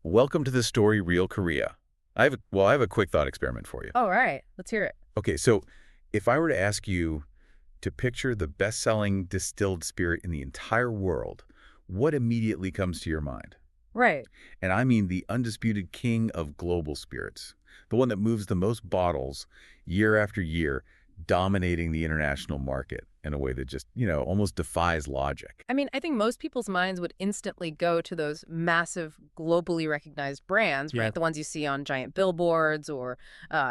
Welcome to the story Real Korea. I have a quick thought experiment for you. All right, let's hear it. Okay, so if I were to ask you to picture the best-selling distilled spirit in the entire world, what immediately comes to your mind? Right. And I mean the undisputed king of global spirits, the one that moves the most bottles year after year, dominating the international market in a way that just, almost defies logic. I mean, I think most people's minds would instantly go to those massive, globally recognized brands, Yeah. right? The ones you see on giant billboards or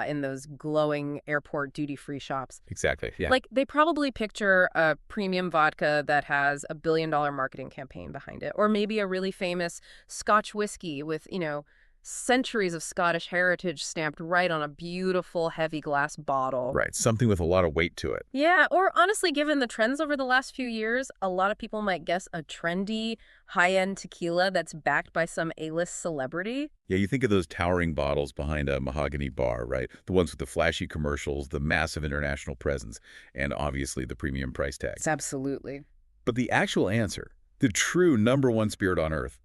in those glowing airport duty-free shops. Exactly, yeah. Like, they probably picture a premium vodka that has $1 billion marketing campaign behind it, or maybe a really famous Scotch whiskey with, centuries of Scottish heritage stamped right on a beautiful, heavy glass bottle. Right, something with a lot of weight to it. Yeah, or honestly, given the trends over the last few years, a lot of people might guess a trendy, high-end tequila that's backed by some A-list celebrity. Yeah, you think of those towering bottles behind a mahogany bar, right? The ones with the flashy commercials, the massive international presence, and obviously the premium price tag. Absolutely. But the actual answer, the true number one spirit on earth,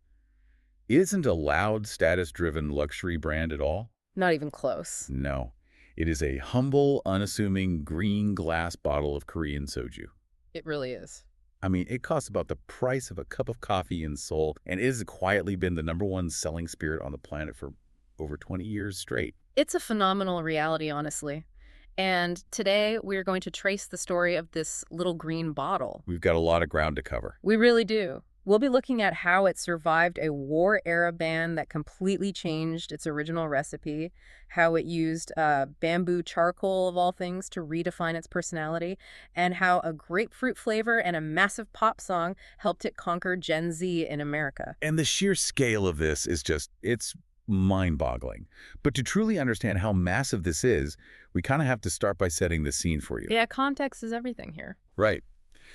isn't a loud, status-driven luxury brand at all. Not even close. No. It is a humble, unassuming green glass bottle of Korean soju. It really is. I mean, it costs about the price of a cup of coffee in Seoul, and it has quietly been the number one selling spirit on the planet for over 20 years straight. It's a phenomenal reality, honestly. And today, we're going to trace the story of this little green bottle. We've got a lot of ground to cover. We really do. We'll be looking at how it survived a war-era ban that completely changed its original recipe, how it used bamboo charcoal, of all things, to redefine its personality, and how a grapefruit flavor and a massive pop song helped it conquer Gen Z in America. And the sheer scale of this is it's mind-boggling. But to truly understand how massive this is, we kind of have to start by setting the scene for you. Yeah, context is everything here. Right.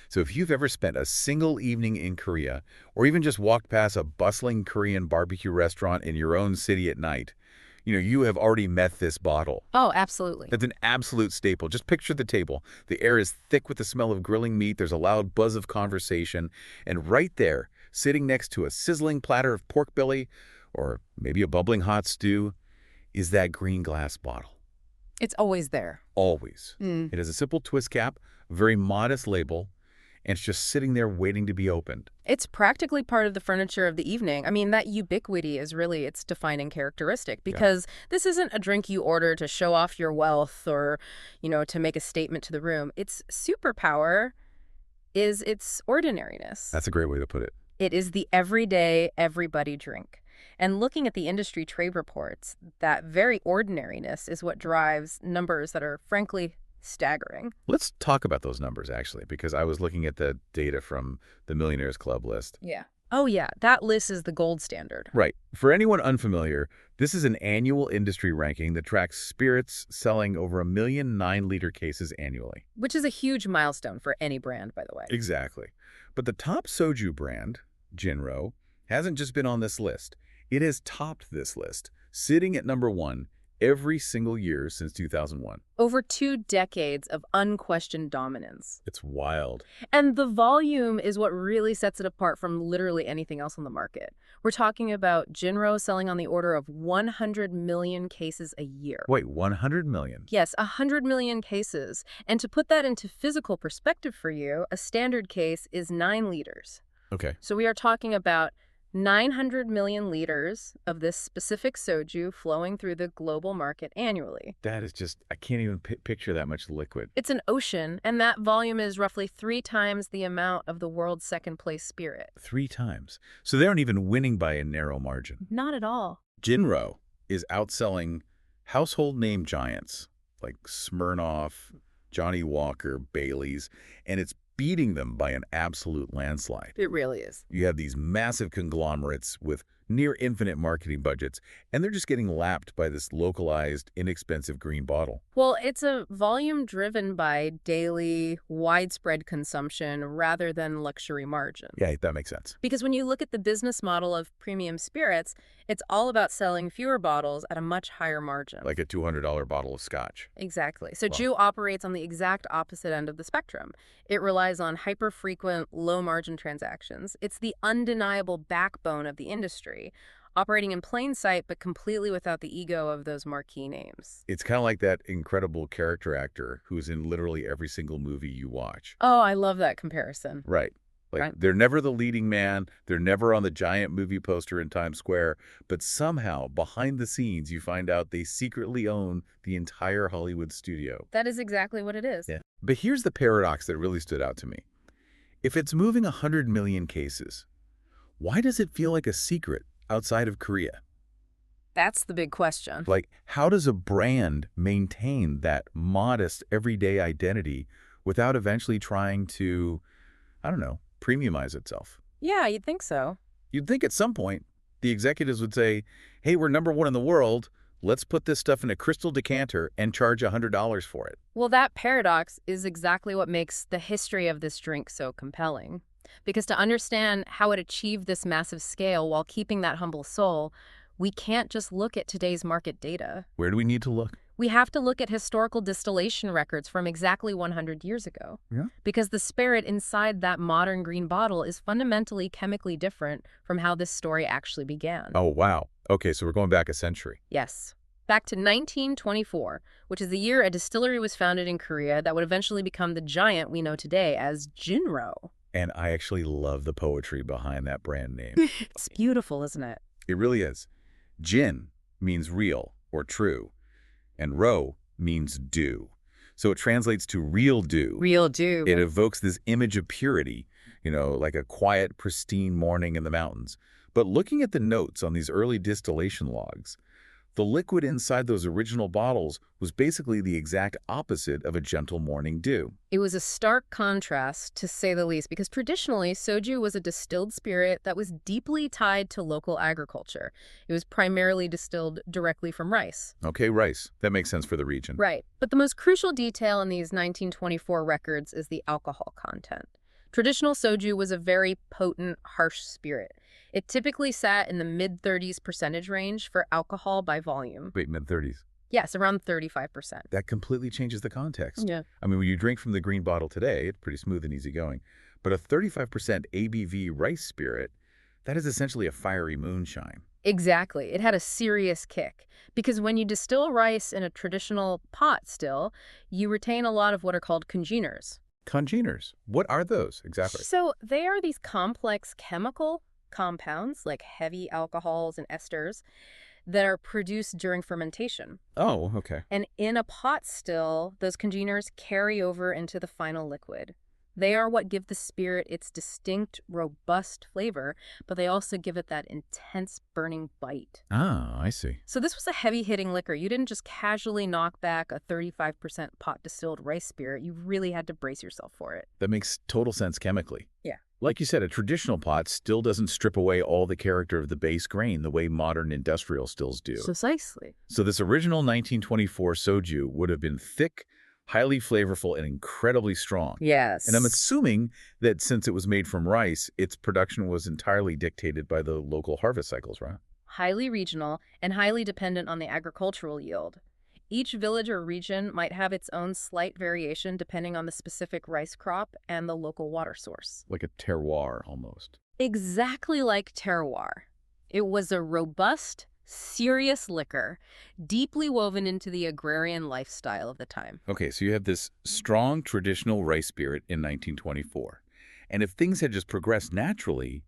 So if you've ever spent a single evening in Korea, or even just walked past a bustling Korean barbecue restaurant in your own city at night, you have already met this bottle. Oh, absolutely. That's an absolute staple. Just picture the table. The air is thick with the smell of grilling meat. There's a loud buzz of conversation. And right there, sitting next to a sizzling platter of pork belly, or maybe a bubbling hot stew, is that green glass bottle. It's always there. Always. It has a simple twist cap, a very modest label, and it's just sitting there waiting to be opened. It's practically part of the furniture of the evening. I mean, that ubiquity is really its defining characteristic because this isn't a drink you order to show off your wealth or, to make a statement to the room. Its superpower is its ordinariness. That's a great way to put it. It is the everyday, everybody drink. And looking at the industry trade reports, that very ordinariness is what drives numbers that are, frankly, staggering. Let's talk about those numbers, actually, because I was looking at the data from the Millionaires Club list. Yeah. Oh, yeah. That list is the gold standard. Right. For anyone unfamiliar, this is an annual industry ranking that tracks spirits selling over 1 million 9-liter cases annually. Which is a huge milestone for any brand, by the way. Exactly. But the top soju brand, Jinro, hasn't just been on this list. It has topped this list, sitting at number 1 every single year since 2001. Over 2 decades of unquestioned dominance. It's wild. And the volume is what really sets it apart from literally anything else on the market. We're talking about Jinro selling on the order of 100 million cases a year. Wait, 100 million? Yes, 100 million cases. And to put that into physical perspective for you, a standard case is 9 liters. Okay. So we are talking about 900 million liters of this specific soju flowing through the global market annually. That is just, I can't even picture that much liquid. It's an ocean, and that volume is roughly 3 times the amount of the world's second-place spirit. 3 times. So they aren't even winning by a narrow margin. Not at all. Jinro is outselling household name giants like Smirnoff, Johnny Walker, Bailey's, and it's beating them by an absolute landslide. It really is. You have these massive conglomerates with near infinite marketing budgets, and they're just getting lapped by this localized, inexpensive green bottle. Well, it's a volume driven by daily, widespread consumption rather than luxury margin. Yeah, that makes sense. Because when you look at the business model of premium spirits, it's all about selling fewer bottles at a much higher margin. Like a $200 bottle of scotch. Exactly. So Wow. Jew operates on the exact opposite end of the spectrum. It relies on hyper-frequent, low-margin transactions. It's the undeniable backbone of the industry. operating in plain sight but completely without the ego of those marquee names. It's kind of like that incredible character actor who's in literally every single movie you watch. Oh, I love that comparison. Right. Like, Right. they're never the leading man, they're never on the giant movie poster in Times Square, but somehow, behind the scenes, you find out they secretly own the entire Hollywood studio. That is exactly what it is. Yeah. But here's the paradox that really stood out to me. If it's moving 100 million cases, why does it feel like a secret outside of Korea? That's the big question. Like, how does a brand maintain that modest, everyday identity without eventually trying to, I don't know, premiumize itself? Yeah, you'd think so. You'd think at some point the executives would say, hey, we're #1 in the world. Let's put this stuff in a crystal decanter and charge $100 for it. Well, that paradox is exactly what makes the history of this drink so compelling. Because to understand how it achieved this massive scale while keeping that humble soul, we can't just look at today's market data. Where do we need to look? We have to look at historical distillation records from exactly 100 years ago. Yeah. Because the spirit inside that modern green bottle is fundamentally chemically different from how this story actually began. Oh, wow. Okay, so we're going back a century. Yes. Back to 1924, which is the year a distillery was founded in Korea that would eventually become the giant we know today as Jinro. And I actually love the poetry behind that brand name. It's beautiful, isn't it? It really is. Jin means real or true, and ro means dew. So it translates to real dew. Real dew. It evokes this image of purity, like a quiet, pristine morning in the mountains. But looking at the notes on these early distillation logs, the liquid inside those original bottles was basically the exact opposite of a gentle morning dew. It was a stark contrast, to say the least, because traditionally, soju was a distilled spirit that was deeply tied to local agriculture. It was primarily distilled directly from rice. Okay, rice. That makes sense for the region. Right. But the most crucial detail in these 1924 records is the alcohol content. Traditional soju was a very potent, harsh spirit. It typically sat in the mid-30s% range for alcohol by volume. Wait, mid-30s. Yes, around 35%. That completely changes the context. Yeah. I mean, when you drink from the green bottle today, it's pretty smooth and easygoing. But a 35% ABV rice spirit, that is essentially a fiery moonshine. Exactly. It had a serious kick. Because when you distill rice in a traditional pot still, you retain a lot of what are called congeners. Congeners. What are those exactly? So they are these complex chemical compounds, like heavy alcohols and esters, that are produced during fermentation. Oh, okay. And in a pot still, those congeners carry over into the final liquid. They are what give the spirit its distinct, robust flavor, but they also give it that intense, burning bite. Ah, I see. So this was a heavy-hitting liquor. You didn't just casually knock back a 35% pot-distilled rice spirit. You really had to brace yourself for it. That makes total sense chemically. Yeah. Like you said, a traditional pot still doesn't strip away all the character of the base grain the way modern industrial stills do. Precisely. So this original 1924 soju would have been thick, highly flavorful, and incredibly strong. Yes. And I'm assuming that since it was made from rice, its production was entirely dictated by the local harvest cycles, right? Highly regional and highly dependent on the agricultural yield. Each village or region might have its own slight variation depending on the specific rice crop and the local water source. Like a terroir, almost. Exactly like terroir. It was a robust, serious liquor, deeply woven into the agrarian lifestyle of the time. Okay, so you have this strong traditional rice spirit in 1924. And if things had just progressed naturally,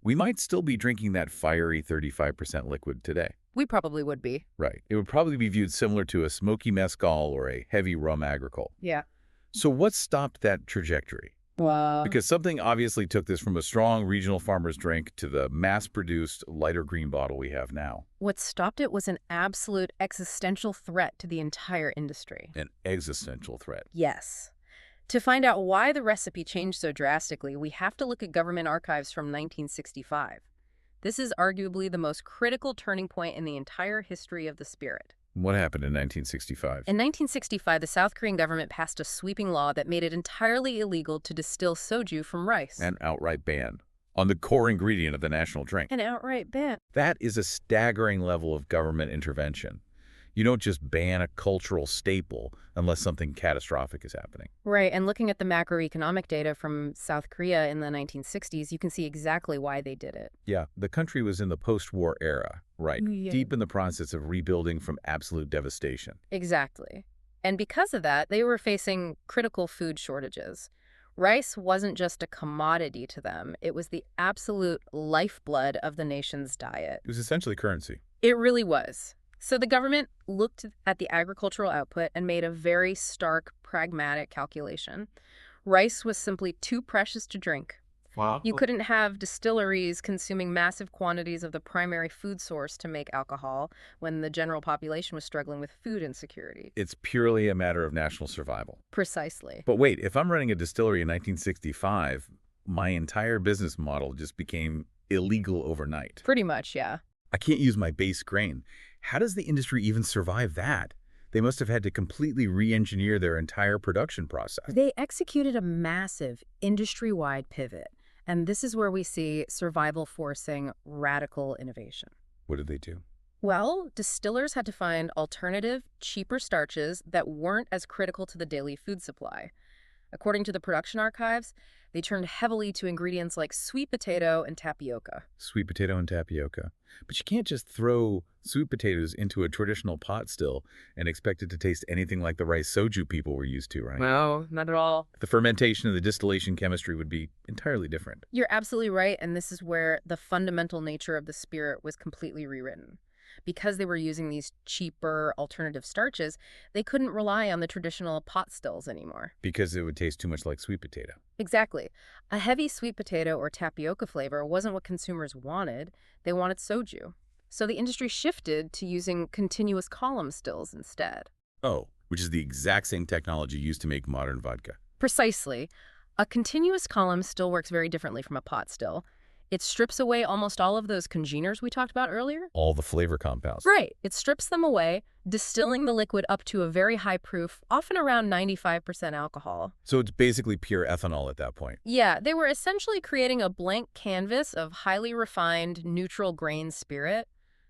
we might still be drinking that fiery 35% liquid today. We probably would be. Right. It would probably be viewed similar to a smoky mezcal or a heavy rum agricole. Yeah. So what stopped that trajectory? Wow. Because something obviously took this from a strong regional farmer's drink to the mass-produced lighter green bottle we have now. What stopped it was an absolute existential threat to the entire industry. An existential threat. Yes. To find out why the recipe changed so drastically, we have to look at government archives from 1965. This is arguably the most critical turning point in the entire history of the spirit. What happened in 1965? In 1965, the South Korean government passed a sweeping law that made it entirely illegal to distill soju from rice. An outright ban on the core ingredient of the national drink. An outright ban. That is a staggering level of government intervention. You don't just ban a cultural staple unless something catastrophic is happening. Right, and looking at the macroeconomic data from South Korea in the 1960s, you can see exactly why they did it. Yeah, the country was in the post-war era, right? Yeah. Deep in the process of rebuilding from absolute devastation. Exactly. And because of that, they were facing critical food shortages. Rice wasn't just a commodity to them, it was the absolute lifeblood of the nation's diet. It was essentially currency. It really was. So the government looked at the agricultural output and made a very stark, pragmatic calculation. Rice was simply too precious to drink. Wow. You couldn't have distilleries consuming massive quantities of the primary food source to make alcohol when the general population was struggling with food insecurity. It's purely a matter of national survival. Precisely. But wait, if I'm running a distillery in 1965, my entire business model just became illegal overnight. Pretty much, yeah. I can't use my base grain. How does the industry even survive that? They must have had to completely re-engineer their entire production process. They executed a massive industry-wide pivot, and this is where we see survival forcing radical innovation. What did they do? Well, distillers had to find alternative, cheaper starches that weren't as critical to the daily food supply. According to the production archives, they turned heavily to ingredients like sweet potato and tapioca. Sweet potato and tapioca. But you can't just throw sweet potatoes into a traditional pot still and expect it to taste anything like the rice soju people were used to, right? No, not at all. The fermentation and the distillation chemistry would be entirely different. You're absolutely right, and this is where the fundamental nature of the spirit was completely rewritten. Because they were using these cheaper alternative starches, they couldn't rely on the traditional pot stills anymore. Because it would taste too much like sweet potato. Exactly. A heavy sweet potato or tapioca flavor wasn't what consumers wanted. They wanted soju. So the industry shifted to using continuous column stills instead. Oh, which is the exact same technology used to make modern vodka. Precisely. A continuous column still works very differently from a pot still. It strips away almost all of those congeners we talked about earlier. All the flavor compounds. Right. It strips them away, distilling the liquid up to a very high proof, often around 95% alcohol. So it's basically pure ethanol at that point. Yeah, they were essentially creating a blank canvas of highly refined, neutral grain spirit.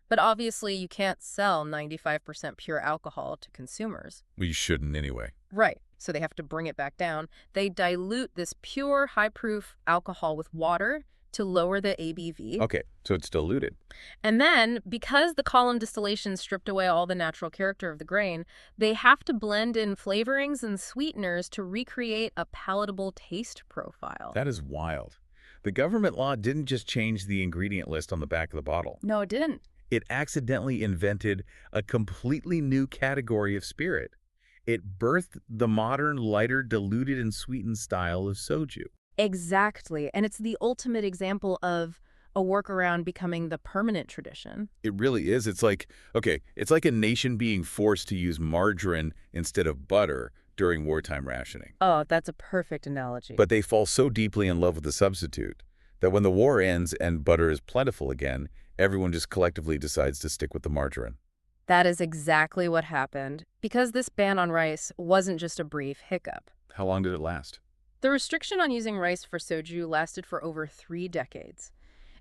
But obviously, you can't sell 95% pure alcohol to consumers. We shouldn't anyway. Right. So they have to bring it back down. They dilute this pure, high-proof alcohol with water to lower the ABV. Okay, so it's diluted. And then, because the column distillation stripped away all the natural character of the grain, they have to blend in flavorings and sweeteners to recreate a palatable taste profile. That is wild. The government law didn't just change the ingredient list on the back of the bottle. No, it didn't. It accidentally invented a completely new category of spirit. It birthed the modern, lighter, diluted and sweetened style of soju. Exactly. And it's the ultimate example of a workaround becoming the permanent tradition. It really is. It's like a nation being forced to use margarine instead of butter during wartime rationing. Oh, that's a perfect analogy. But they fall so deeply in love with the substitute that when the war ends and butter is plentiful again, everyone just collectively decides to stick with the margarine. That is exactly what happened, because this ban on rice wasn't just a brief hiccup. How long did it last? The restriction on using rice for soju lasted for over 3 decades.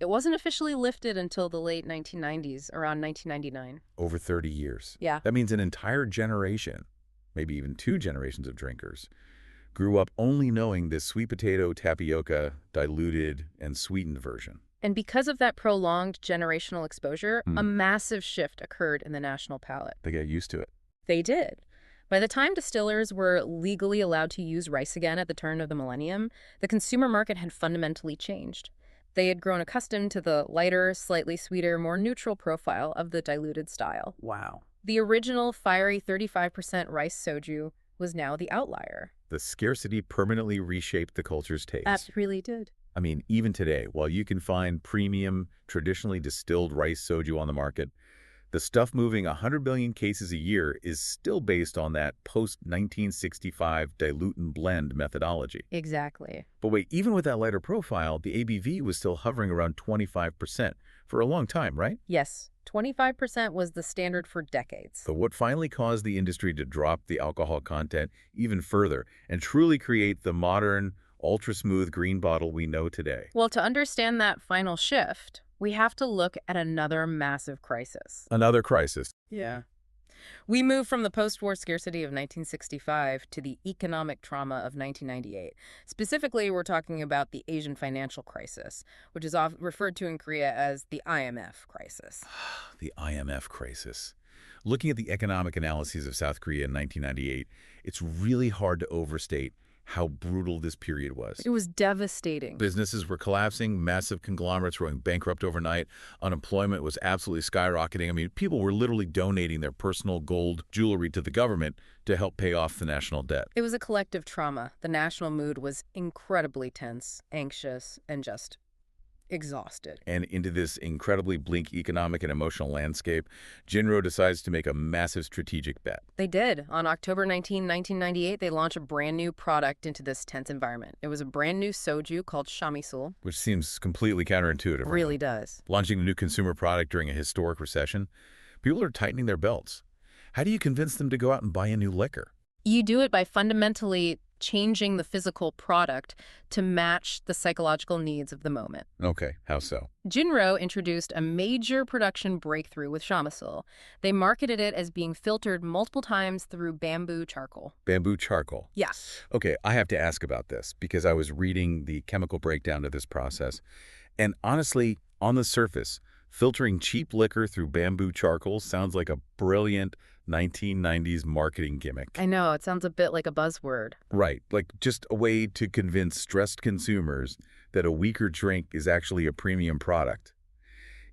It wasn't officially lifted until the late 1990s, around 1999. Over 30 years. Yeah. That means an entire generation, maybe even 2 generations of drinkers, grew up only knowing this sweet potato, tapioca, diluted, and sweetened version. And because of that prolonged generational exposure, a massive shift occurred in the national palate. They got used to it. They did. By the time distillers were legally allowed to use rice again at the turn of the millennium, the consumer market had fundamentally changed. They had grown accustomed to the lighter, slightly sweeter, more neutral profile of the diluted style. Wow. The original fiery 35% rice soju was now the outlier. The scarcity permanently reshaped the culture's taste. That really did. I mean, even today, while you can find premium, traditionally distilled rice soju on the market, the stuff moving 100 billion cases a year is still based on that post-1965 dilute and blend methodology. Exactly. But wait, even with that lighter profile, the ABV was still hovering around 25% for a long time, right? Yes, 25% was the standard for decades. So what finally caused the industry to drop the alcohol content even further and truly create the modern, ultra-smooth green bottle we know today? Well, to understand that final shift, we have to look at another massive crisis. Another crisis. Yeah. We move from the post-war scarcity of 1965 to the economic trauma of 1998. Specifically, we're talking about the Asian financial crisis, which is often referred to in Korea as the IMF crisis. The IMF crisis. Looking at the economic analyses of South Korea in 1998, it's really hard to overstate how brutal this period was. It was devastating. Businesses were collapsing, massive conglomerates were going bankrupt overnight, unemployment was absolutely skyrocketing. I mean, people were literally donating their personal gold jewelry to the government to help pay off the national debt. It was a collective trauma. The national mood was incredibly tense, anxious, and just exhausted. And into this incredibly bleak economic and emotional landscape, Jinro decides to make a massive strategic bet. They did. On October 19, 1998, they launched a brand new product into this tense environment. It was a brand new soju called Chamisul. Which seems completely counterintuitive. Right? Really does. Launching a new consumer product during a historic recession, people are tightening their belts. How do you convince them to go out and buy a new liquor? You do it by fundamentally changing the physical product to match the psychological needs of the moment. Okay, how so? Jinro introduced a major production breakthrough with Chamisul. They marketed it as being filtered multiple times through bamboo charcoal. Bamboo charcoal. Yeah. Okay, I have to ask about this because I was reading the chemical breakdown of this process. And honestly, on the surface, filtering cheap liquor through bamboo charcoal sounds like a brilliant 1990s marketing gimmick. I know, it sounds a bit like a buzzword. Right, like just a way to convince stressed consumers that a weaker drink is actually a premium product.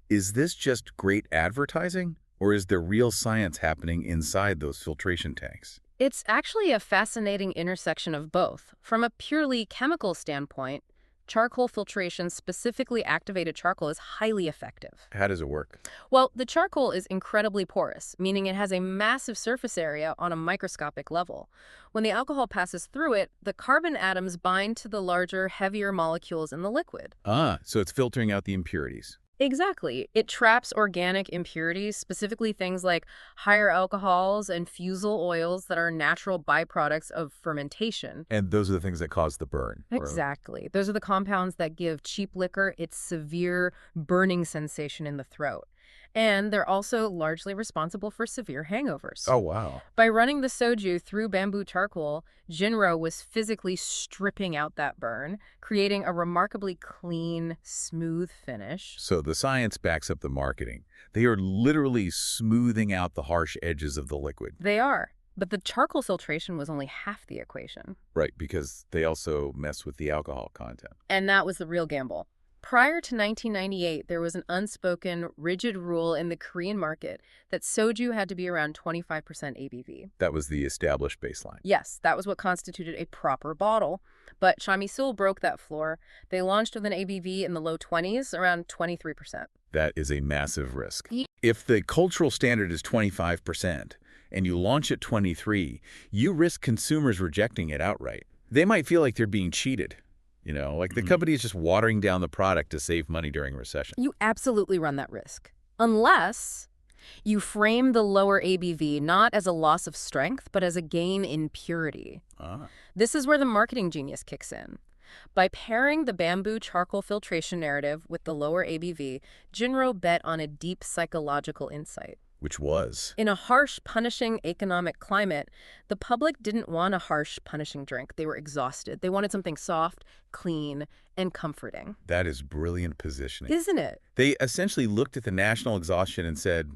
Is this just great advertising, or is there real science happening inside those filtration tanks? It's actually a fascinating intersection of both. From a purely chemical standpoint, charcoal filtration, specifically activated charcoal, is highly effective. How does it work? Well, the charcoal is incredibly porous, meaning it has a massive surface area on a microscopic level. When the alcohol passes through it, the carbon atoms bind to the larger, heavier molecules in the liquid. Ah, so it's filtering out the impurities. Exactly. It traps organic impurities, specifically things like higher alcohols and fusel oils that are natural byproducts of fermentation. And those are the things that cause the burn. Exactly. Those are the compounds that give cheap liquor its severe burning sensation in the throat. And they're also largely responsible for severe hangovers. Oh, wow. By running the soju through bamboo charcoal, Jinro was physically stripping out that burn, creating a remarkably clean, smooth finish. So the science backs up the marketing. They are literally smoothing out the harsh edges of the liquid. They are. But the charcoal filtration was only half the equation. Right, because they also mess with the alcohol content. And that was the real gamble. Prior to 1998, there was an unspoken, rigid rule in the Korean market that soju had to be around 25% ABV. That was the established baseline. Yes, that was what constituted a proper bottle. But Chamisul broke that floor. They launched with an ABV in the low 20s, around 23%. That is a massive risk. If the cultural standard is 25% and you launch at 23, you risk consumers rejecting it outright. They might feel like they're being cheated. You know, like the company is just watering down the product to save money during a recession. You absolutely run that risk. Unless you frame the lower ABV not as a loss of strength, but as a gain in purity. This is where the marketing genius kicks in. By pairing the bamboo charcoal filtration narrative with the lower ABV, Jinro bet on a deep psychological insight. Which was? In a harsh, punishing economic climate, the public didn't want a harsh, punishing drink. They were exhausted. They wanted something soft, clean, and comforting. That is brilliant positioning. Isn't it? They essentially looked at the national exhaustion and said,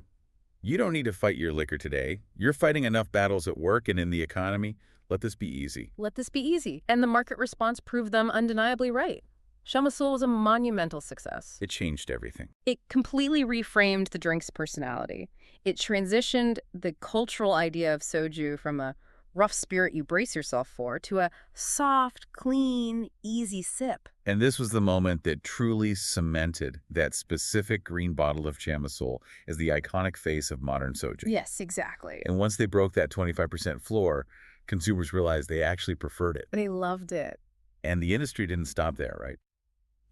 you don't need to fight your liquor today. You're fighting enough battles at work and in the economy. Let this be easy. Let this be easy. And the market response proved them undeniably right. Chamisul was a monumental success. It changed everything. It completely reframed the drink's personality. It transitioned the cultural idea of soju from a rough spirit you brace yourself for to a soft, clean, easy sip. And this was the moment that truly cemented that specific green bottle of Chamisul as the iconic face of modern soju. Yes, exactly. And once they broke that 25% floor, consumers realized they actually preferred it. They loved it. And the industry didn't stop there, right?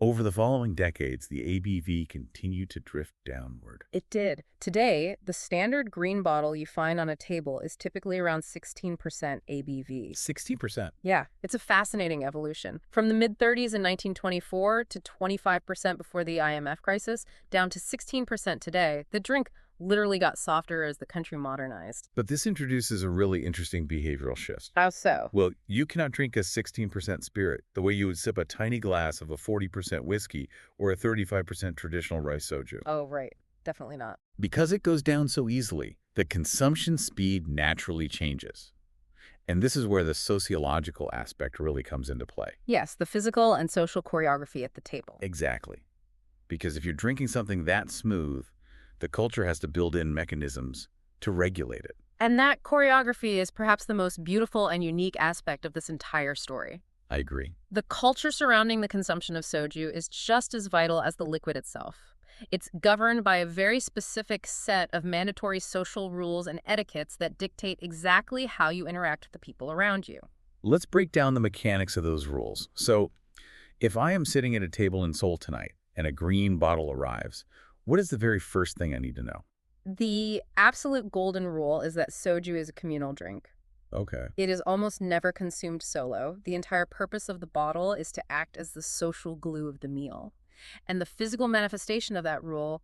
Over the following decades, the ABV continued to drift downward. It did. Today, the standard green bottle you find on a table is typically around 16% ABV. 60%. Yeah, it's a fascinating evolution. From the mid-30s in 1924 to 25% before the IMF crisis, down to 16% today, the drink literally got softer as the country modernized. But this introduces a really interesting behavioral shift. How so? Well, you cannot drink a 16% spirit the way you would sip a tiny glass of a 40% whiskey or a 35% traditional rice soju. Oh, right. Definitely not. Because it goes down so easily, the consumption speed naturally changes. And this is where the sociological aspect really comes into play. Yes, the physical and social choreography at the table. Exactly. Because if you're drinking something that smooth, the culture has to build in mechanisms to regulate it. And that choreography is perhaps the most beautiful and unique aspect of this entire story. I agree. The culture surrounding the consumption of soju is just as vital as the liquid itself. It's governed by a very specific set of mandatory social rules and etiquettes that dictate exactly how you interact with the people around you. Let's break down the mechanics of those rules. So, if I am sitting at a table in Seoul tonight and a green bottle arrives, what is the very first thing I need to know? The absolute golden rule is that soju is a communal drink. Okay. It is almost never consumed solo. The entire purpose of the bottle is to act as the social glue of the meal. And the physical manifestation of that rule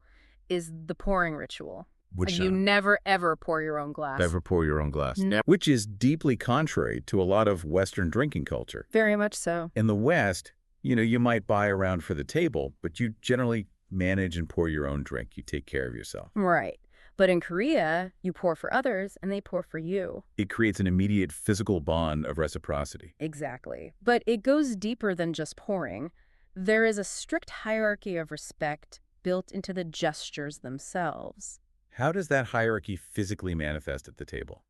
is the pouring ritual. Which You never, ever pour your own glass. never pour your own glass. No. Which is deeply contrary to a lot of Western drinking culture. Very much so. In the West, you might buy around for the table, but you generally manage and pour your own drink. You take care of yourself. Right. But in Korea, you pour for others and they pour for you. It creates an immediate physical bond of reciprocity. Exactly. But it goes deeper than just pouring. There is a strict hierarchy of respect built into the gestures themselves. How does that hierarchy physically manifest at the table?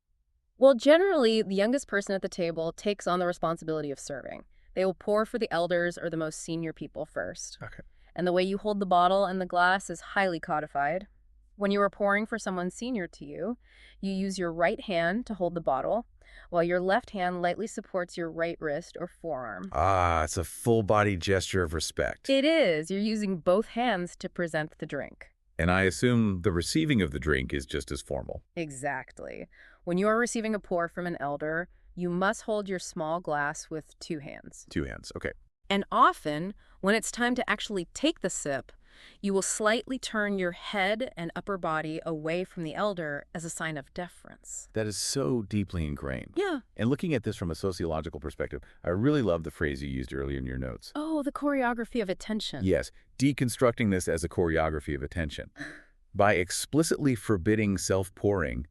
Well, generally, the youngest person at the table takes on the responsibility of serving. They will pour for the elders or the most senior people first. Okay. And the way you hold the bottle and the glass is highly codified. When you are pouring for someone senior to you, you use your right hand to hold the bottle, while your left hand lightly supports your right wrist or forearm. Ah, it's a full-body gesture of respect. It is. You're using both hands to present the drink. And I assume the receiving of the drink is just as formal. Exactly. When you are receiving a pour from an elder, you must hold your small glass with two hands. Two hands, okay. And often, when it's time to actually take the sip, you will slightly turn your head and upper body away from the elder as a sign of deference. That is so deeply ingrained. Yeah. And looking at this from a sociological perspective, I really love the phrase you used earlier in your notes. Oh, the choreography of attention. Yes, deconstructing this as a choreography of attention. By explicitly forbidding self-pouring,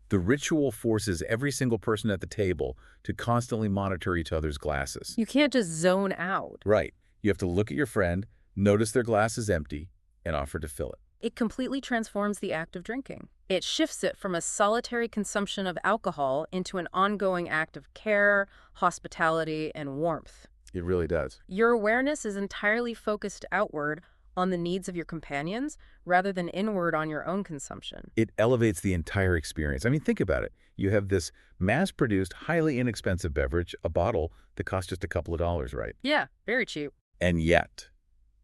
the ritual forces every single person at the table to constantly monitor each other's glasses. You can't just zone out. Right. You have to look at your friend, notice their glass is empty, and offer to fill it. It completely transforms the act of drinking. It shifts it from a solitary consumption of alcohol into an ongoing act of care, hospitality, and warmth. It really does. Your awareness is entirely focused outward on the needs of your companions rather than inward on your own consumption. It elevates the entire experience. I mean, think about it. You have this mass-produced, highly inexpensive beverage, a bottle that costs just a couple of dollars, right? Yeah, very cheap. And yet,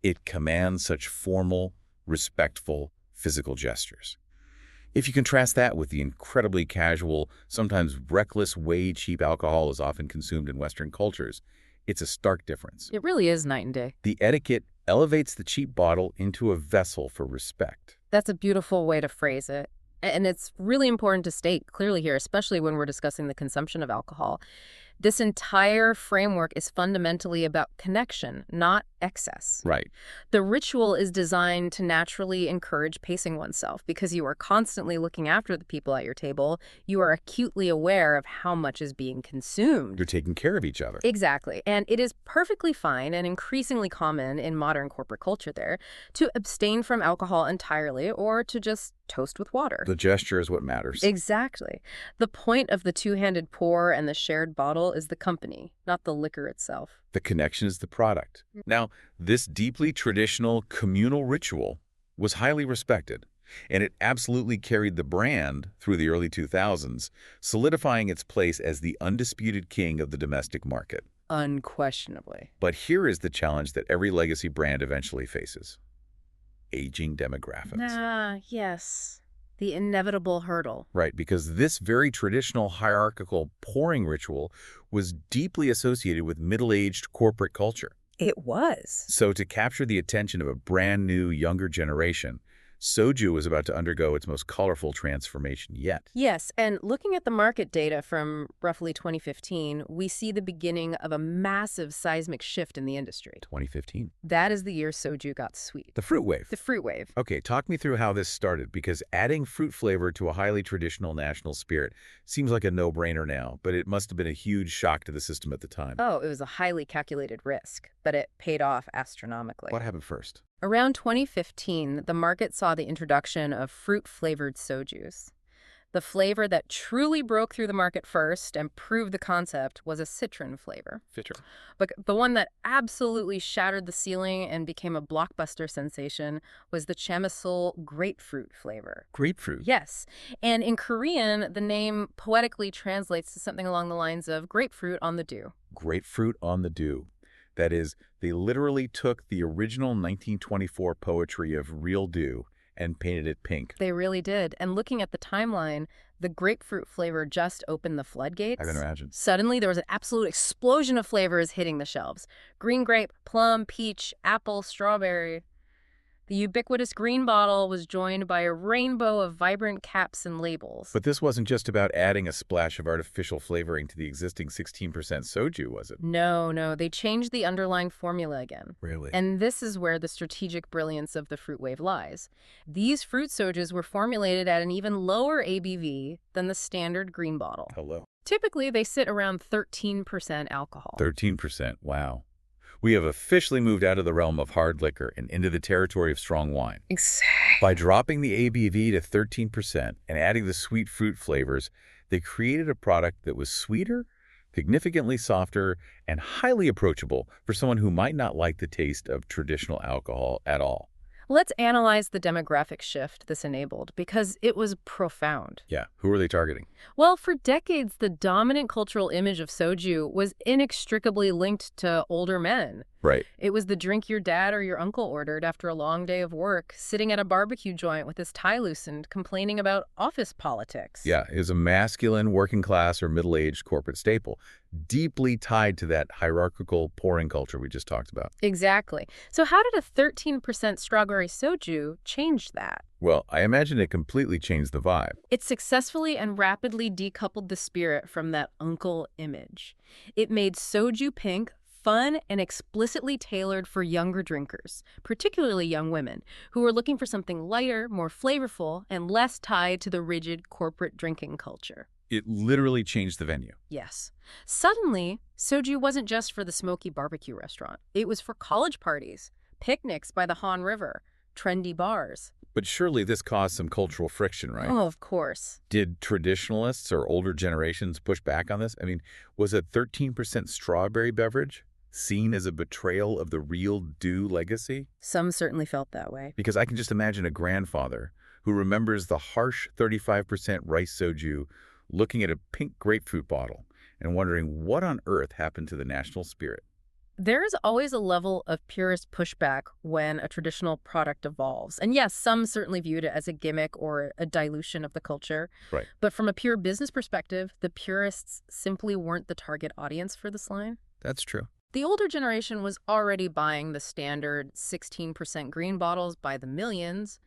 it commands such formal, respectful, physical gestures. If you contrast that with the incredibly casual, sometimes reckless way cheap alcohol is often consumed in Western cultures, it's a stark difference. It really is night and day. The etiquette elevates the cheap bottle into a vessel for respect. That's a beautiful way to phrase it. And it's really important to state clearly here, especially when we're discussing the consumption of alcohol. This entire framework is fundamentally about connection, not excess. Right. The ritual is designed to naturally encourage pacing oneself because you are constantly looking after the people at your table. You are acutely aware of how much is being consumed. You're taking care of each other. Exactly. And it is perfectly fine and increasingly common in modern corporate culture there to abstain from alcohol entirely or to just toast with water. The gesture is what matters. Exactly. The point of the two-handed pour and the shared bottle is the company, not the liquor itself. The connection is the product. Now, this deeply traditional communal ritual was highly respected, and it absolutely carried the brand through the early 2000s, solidifying its place as the undisputed king of the domestic market. Unquestionably. But here is the challenge that every legacy brand eventually faces: aging demographics. Yes. The inevitable hurdle. Right, because this very traditional hierarchical pouring ritual was deeply associated with middle-aged corporate culture. It was. So to capture the attention of a brand new, younger generation, Soju was about to undergo its most colorful transformation yet. Yes, and looking at the market data from roughly 2015, we see the beginning of a massive seismic shift in the industry. 2015. That is the year soju got sweet. The fruit wave. The fruit wave. Okay, talk me through how this started, because adding fruit flavor to a highly traditional national spirit seems like a no-brainer now, but it must have been a huge shock to the system at the time. Oh, it was a highly calculated risk, but it paid off astronomically. What happened first? Around 2015, the market saw the introduction of fruit-flavored sojus. The flavor that truly broke through the market first and proved the concept was a citron flavor. Citron. But the one that absolutely shattered the ceiling and became a blockbuster sensation was the Chamisul grapefruit flavor. Grapefruit? Yes. And in Korean, the name poetically translates to something along the lines of grapefruit on the dew. Grapefruit on the dew. That is, they literally took the original 1924 poetry of Real Dew and painted it pink. They really did. And looking at the timeline, the grapefruit flavor just opened the floodgates. I can imagine. Suddenly, there was an absolute explosion of flavors hitting the shelves. Green grape, plum, peach, apple, strawberry. The ubiquitous green bottle was joined by a rainbow of vibrant caps and labels. But this wasn't just about adding a splash of artificial flavoring to the existing 16% soju, was it? No, they changed the underlying formula again. Really? And this is where the strategic brilliance of the fruit wave lies. These fruit sojus were formulated at an even lower ABV than the standard green bottle. Hello. Typically, they sit around 13% alcohol. 13%, wow. We have officially moved out of the realm of hard liquor and into the territory of strong wine. Exactly. By dropping the ABV to 13% and adding the sweet fruit flavors, they created a product that was sweeter, significantly softer, and highly approachable for someone who might not like the taste of traditional alcohol at all. Let's analyze the demographic shift this enabled, because it was profound. Yeah, who are they targeting? Well, for decades, the dominant cultural image of soju was inextricably linked to older men. Right. It was the drink your dad or your uncle ordered after a long day of work, sitting at a barbecue joint with his tie loosened, complaining about office politics. Yeah, it was a masculine, working class, or middle-aged corporate staple, deeply tied to that hierarchical pouring culture we just talked about. Exactly. So how did a 13% strawberry soju change that? Well, I imagine it completely changed the vibe. It successfully and rapidly decoupled the spirit from that uncle image. It made soju pink fun and explicitly tailored for younger drinkers, particularly young women, who were looking for something lighter, more flavorful, and less tied to the rigid corporate drinking culture. It literally changed the venue. Yes. Suddenly, soju wasn't just for the smoky barbecue restaurant. It was for college parties, picnics by the Han River, trendy bars. But surely this caused some cultural friction, right? Oh, of course. Did traditionalists or older generations push back on this? I mean, was a 13% strawberry beverage seen as a betrayal of the Real Dew legacy? Some certainly felt that way. Because I can just imagine a grandfather who remembers the harsh 35% rice soju looking at a pink grapefruit bottle and wondering what on earth happened to the national spirit. There is always a level of purist pushback when a traditional product evolves. And yes, some certainly viewed it as a gimmick or a dilution of the culture. Right. But from a pure business perspective, the purists simply weren't the target audience for this line. That's true. The older generation was already buying the standard 16% green bottles by the millions.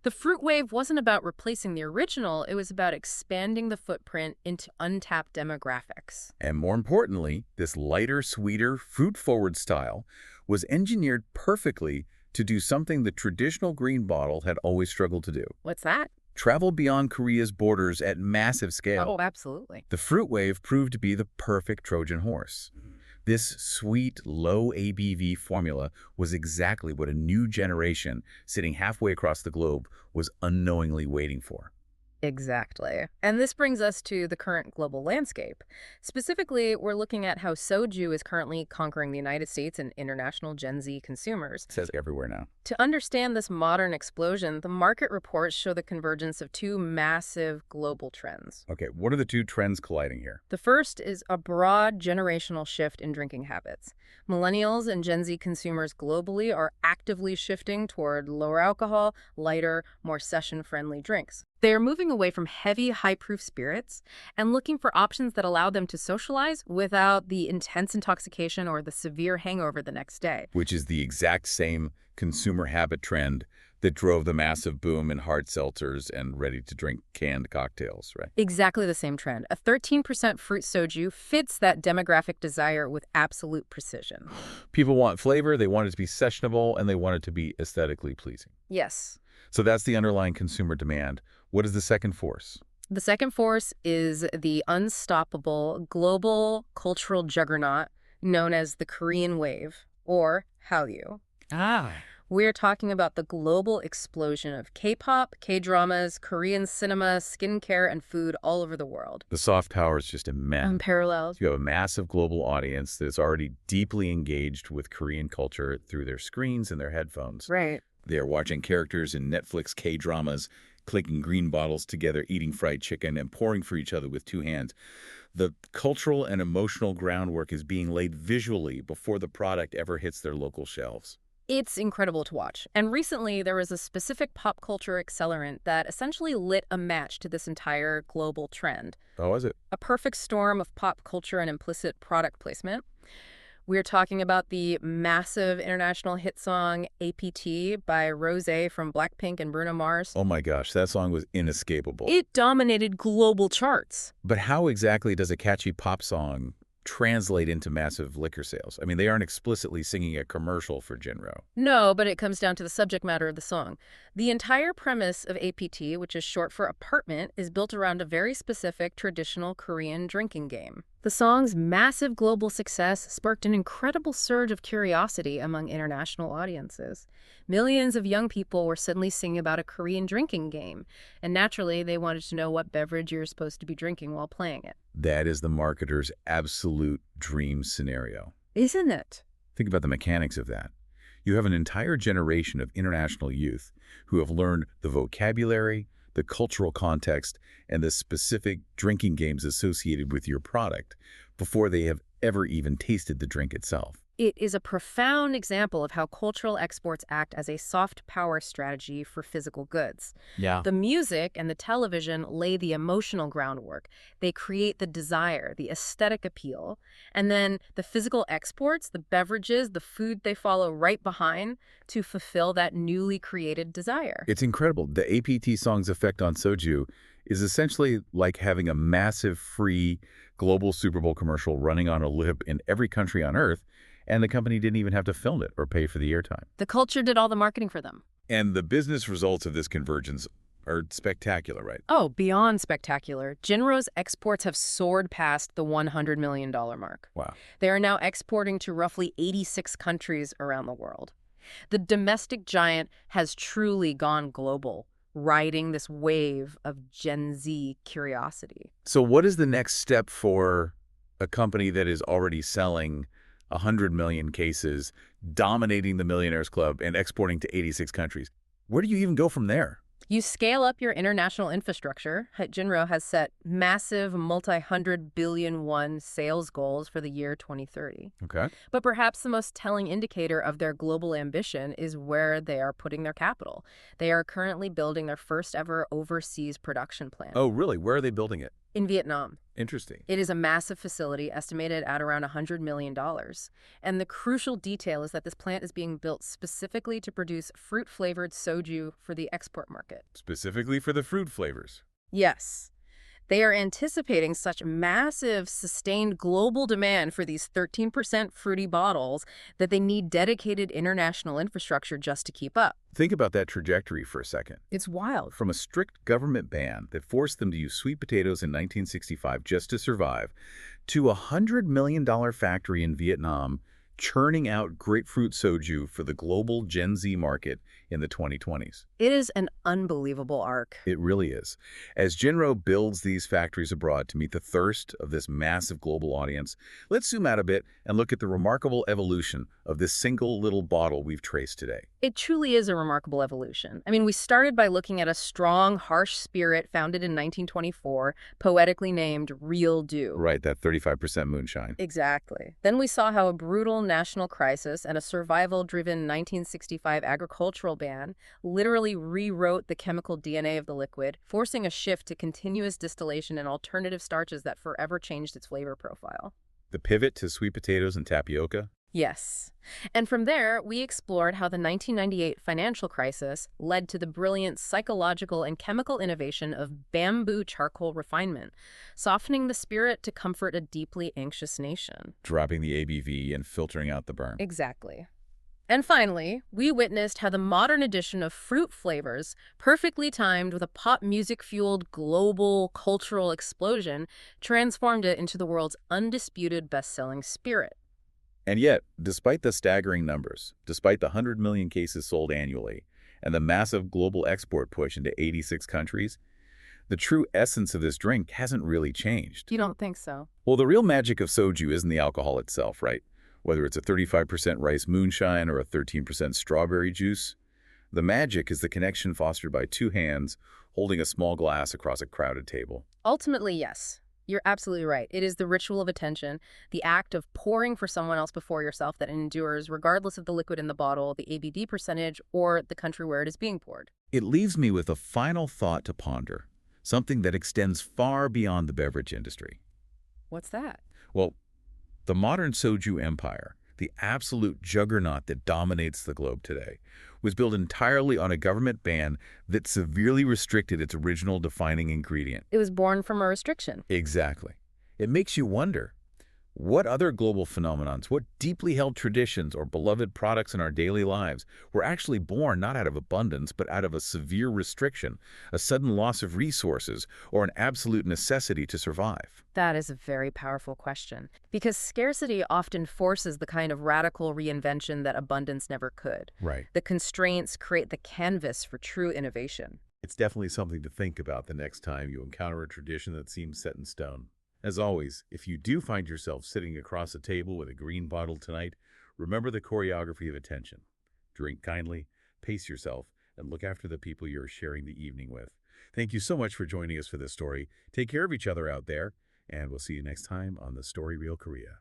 The fruit wave wasn't about replacing the original, it was about expanding the footprint into untapped demographics. And more importantly, this lighter, sweeter, fruit-forward style was engineered perfectly to do something the traditional green bottle had always struggled to do. What's that? Travel beyond Korea's borders at massive scale. Oh, absolutely. The fruit wave proved to be the perfect Trojan horse. This sweet, low ABV formula was exactly what a new generation sitting halfway across the globe was unknowingly waiting for. Exactly. And this brings us to the current global landscape. Specifically, we're looking at how soju is currently conquering the United States and international Gen Z consumers. It says everywhere now. To understand this modern explosion, the market reports show the convergence of two massive global trends. Okay, what are the two trends colliding here? The first is a broad generational shift in drinking habits. Millennials and Gen Z consumers globally are actively shifting toward lower alcohol, lighter, more session-friendly drinks. They are moving away from heavy, high-proof spirits and looking for options that allow them to socialize without the intense intoxication or the severe hangover the next day. Which is the exact same consumer habit trend That drove the massive boom in hard seltzers and ready-to-drink canned cocktails, right? Exactly the same trend. A 13% fruit soju fits that demographic desire with absolute precision. People want flavor, they want it to be sessionable, and they want it to be aesthetically pleasing. Yes. So that's the underlying consumer demand. What is the second force? The second force is the unstoppable global cultural juggernaut known as the Korean wave, or Hallyu. Ah. We're talking about the global explosion of K-pop, K-dramas, Korean cinema, skincare, and food all over the world. The soft power is just immense. Unparalleled. You have a massive global audience that is already deeply engaged with Korean culture through their screens and their headphones. Right. They are watching characters in Netflix K-dramas, clicking green bottles together, eating fried chicken, and pouring for each other with two hands. The cultural and emotional groundwork is being laid visually before the product ever hits their local shelves. It's incredible to watch. And recently, there was a specific pop culture accelerant that essentially lit a match to this entire global trend. How was it? A perfect storm of pop culture and implicit product placement. We're talking about the massive international hit song APT by Rosé from Blackpink and Bruno Mars. Oh my gosh, that song was inescapable. It dominated global charts. But how exactly does a catchy pop song translate into massive liquor sales? I mean, they aren't explicitly singing a commercial for Jinro. No, but it comes down to the subject matter of the song. The entire premise of APT, which is short for apartment, is built around a very specific traditional Korean drinking game. The song's massive global success sparked an incredible surge of curiosity among international audiences. Millions of young people were suddenly singing about a Korean drinking game, and naturally, they wanted to know what beverage you're supposed to be drinking while playing it. That is the marketer's absolute dream scenario. Isn't it? Think about the mechanics of that. You have an entire generation of international youth who have learned the vocabulary, the cultural context, and the specific drinking games associated with your product before they have ever even tasted the drink itself. It is a profound example of how cultural exports act as a soft power strategy for physical goods. Yeah. The music and the television lay the emotional groundwork. They create the desire, the aesthetic appeal. And then the physical exports, the beverages, the food, they follow right behind to fulfill that newly created desire. It's incredible. The APT song's effect on Soju is essentially like having a massive free global Super Bowl commercial running on a loop in every country on Earth, and the company didn't even have to film it or pay for the airtime. The culture did all the marketing for them. And the business results of this convergence are spectacular, right? Oh, beyond spectacular. Jinro's exports have soared past the $100 million mark. Wow. They are now exporting to roughly 86 countries around the world. The domestic giant has truly gone global, riding this wave of Gen Z curiosity. So what is the next step for a company that is already selling 100 million cases, dominating the Millionaires Club, and exporting to 86 countries? Where do you even go from there? You scale up your international infrastructure. Jinro has set massive multi-hundred billion won sales goals for the year 2030. Okay. But perhaps the most telling indicator of their global ambition is where they are putting their capital. They are currently building their first ever overseas production plant. Oh, really? Where are they building it? In Vietnam. Interesting. It is a massive facility estimated at around $100 million. And the crucial detail is that this plant is being built specifically to produce fruit-flavored soju for the export market. Specifically for the fruit flavors. Yes. They are anticipating such massive, sustained global demand for these 13% fruity bottles that they need dedicated international infrastructure just to keep up. Think about that trajectory for a second. It's wild. From a strict government ban that forced them to use sweet potatoes in 1965 just to survive, to a $100 million factory in Vietnam churning out grapefruit soju for the global Gen Z market in the 2020s. It is an unbelievable arc. It really is. As Jinro builds these factories abroad to meet the thirst of this massive global audience, let's zoom out a bit and look at the remarkable evolution of this single little bottle we've traced today. It truly is a remarkable evolution. I mean, we started by looking at a strong, harsh spirit founded in 1924, poetically named Real Dew. Right, that 35% moonshine. Exactly. Then we saw how a brutal national crisis and a survival-driven 1965 agricultural ban literally rewrote the chemical DNA of the liquid, forcing a shift to continuous distillation and alternative starches that forever changed its flavor profile. The pivot to sweet potatoes and tapioca? Yes. And from there, we explored how the 1998 financial crisis led to the brilliant psychological and chemical innovation of bamboo charcoal refinement, softening the spirit to comfort a deeply anxious nation. Dropping the ABV and filtering out the burn. Exactly. And finally, we witnessed how the modern addition of fruit flavors, perfectly timed with a pop music-fueled global cultural explosion, transformed it into the world's undisputed best-selling spirit. And yet, despite the staggering numbers, despite the 100 million cases sold annually, and the massive global export push into 86 countries, the true essence of this drink hasn't really changed. You don't think so? Well, the real magic of soju isn't the alcohol itself, right? Whether it's a 35% rice moonshine or a 13% strawberry juice, the magic is the connection fostered by two hands holding a small glass across a crowded table. Ultimately, yes. You're absolutely right. It is the ritual of attention, the act of pouring for someone else before yourself that endures regardless of the liquid in the bottle, the ABV percentage, or the country where it is being poured. It leaves me with a final thought to ponder, something that extends far beyond the beverage industry. What's that? Well, the modern soju empire, the absolute juggernaut that dominates the globe today, was built entirely on a government ban that severely restricted its original defining ingredient. It was born from a restriction. Exactly. It makes you wonder, what other global phenomenons, what deeply held traditions or beloved products in our daily lives were actually born not out of abundance, but out of a severe restriction, a sudden loss of resources, or an absolute necessity to survive? That is a very powerful question, because scarcity often forces the kind of radical reinvention that abundance never could. Right. The constraints create the canvas for true innovation. It's definitely something to think about the next time you encounter a tradition that seems set in stone. As always, if you do find yourself sitting across a table with a green bottle tonight, remember the choreography of attention. Drink kindly, pace yourself, and look after the people you're sharing the evening with. Thank you so much for joining us for this story. Take care of each other out there, and we'll see you next time on The Story Reel Korea.